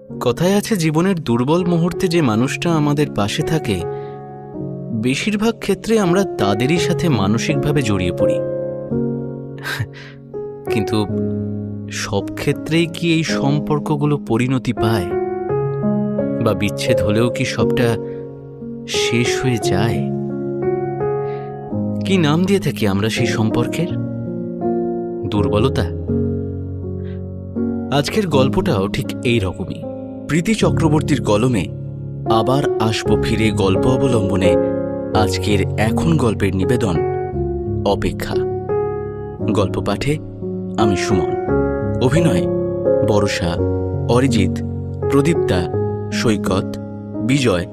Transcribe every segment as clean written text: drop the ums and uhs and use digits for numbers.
কথায় আছে, জীবনের দুর্বল মুহূর্তে যে মানুষটা আমাদের পাশে থাকে, বেশিরভাগ ক্ষেত্রে আমরা তাদেরই সাথে মানসিকভাবে জড়িয়ে পড়ি। কিন্তু সব ক্ষেত্রেই কি এই সম্পর্কগুলো পরিণতি পায়, বা বিচ্ছেদ হলেও কি সবটা শেষ হয়ে যায়? কি নাম দিয়ে থাকি আমরা সেই সম্পর্কের? দুর্বলতা? আজকের গল্পটাও ঠিক এই রকমই। প্রীতি চক্রবর্তীর কলমে আবার আসবো ফিরে গল্প অবলম্বনে আজকের এখন গল্পের নিবেদন অপেক্ষা। গল্প পাঠে আমি সুমন। অভিনয় বর্ষা, অরিজিৎ, প্রদীপ্তা, সৈকত, বিজয়,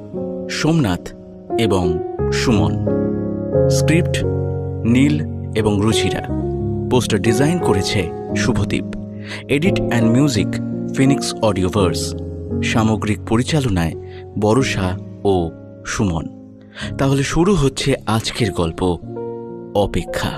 সোমনাথ এবং সুমন। স্ক্রিপ্ট নীল এবং রুচিরা। পোস্টার ডিজাইন করেছে Subhadeep. Edit and music Phoenix Audioverse. সামগ্রিক পরিচালনায় বর্ষা ও সুমন। তাহলে শুরু হচ্ছে আজকের গল্প অপেক্ষা।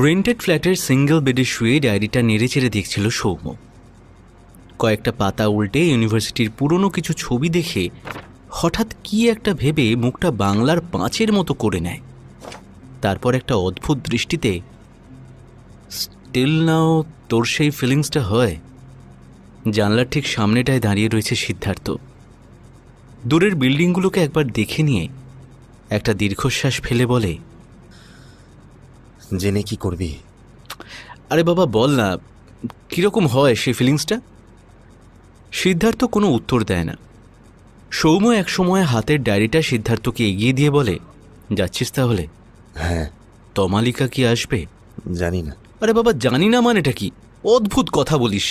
রেন্টেড ফ্ল্যাটের সিঙ্গেল বেডে শুয়ে ডায়েরিটা নেড়েচেড়ে দেখছিল সৌম্য। কয়েকটা পাতা উল্টে ইউনিভার্সিটির পুরনো কিছু ছবি দেখে হঠাৎ কি একটা ভেবে মুখটা বাংলার 5-এর মতো করে নেয়। তারপর একটা অদ্ভুত দৃষ্টিতে, স্টিল নাও তোর সেই ফিলিংসটা হয়? জানলার ঠিক সামনেটায় দাঁড়িয়ে রয়েছে সিদ্ধার্থ। দূরের বিল্ডিংগুলোকে একবার দেখে নিয়ে একটা দীর্ঘশ্বাস ফেলে বলে, জেনে কি করবি? আরে বাবা বল না, কিরকম হয় সেই ফিলিংসটা? সিদ্ধার্থ কোনো উত্তর দেয় না। সৌম্য একসময় হাতের ডায়েরিটা সিদ্ধার্থকে এগিয়ে দিয়ে বলে, যাচ্ছিস তাহলে? হ্যাঁ। তমালিকা কি আসবে? জানি না। আরে বাবা জানি না মানেটা কি? অদ্ভুত কথা বলিস।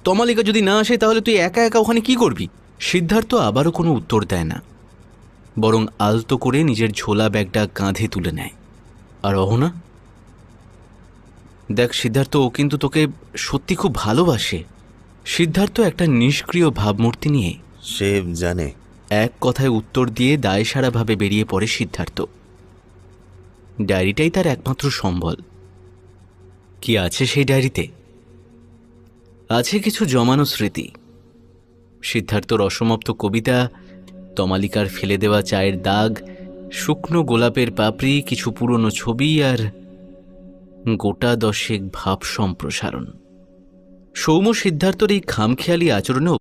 তমালিকা যদি না আসে তাহলে তুই একা একা ওখানে কি করবি? সিদ্ধার্থ আবারও কোনো উত্তর দেয় না, বরং আলতো করে নিজের ঝোলা ব্যাগটা কাঁধে তুলে নেয়। আর অহনা? দেখ সিদ্ধার্থ, ও কিন্তু তোকে সত্যি খুব ভালোবাসে। সিদ্ধার্থ একটা নিষ্ক্রিয় ভাবমূর্তি নিয়ে সে জানে। এক কথায় উত্তর দিয়ে দায়সারাভাবে বেরিয়ে পড়ে সিদ্ধার্থ। ডায়েরিটাই তার একমাত্র সম্বল। কি আছে সেই ডায়েরিতে? আছে কিছু জমানো স্মৃতি, সিদ্ধার্থর অসমাপ্ত কবিতা, তমালিকার ফেলে দেওয়া চায়ের দাগ, শুকনো গোলাপের পাপড়ি, কিছু পুরনো ছবি আর গোটা 10 ভাব সম্প্রসারণ। সৌম্য সিদ্ধার্থর এই খামখেয়ালি আচরণেও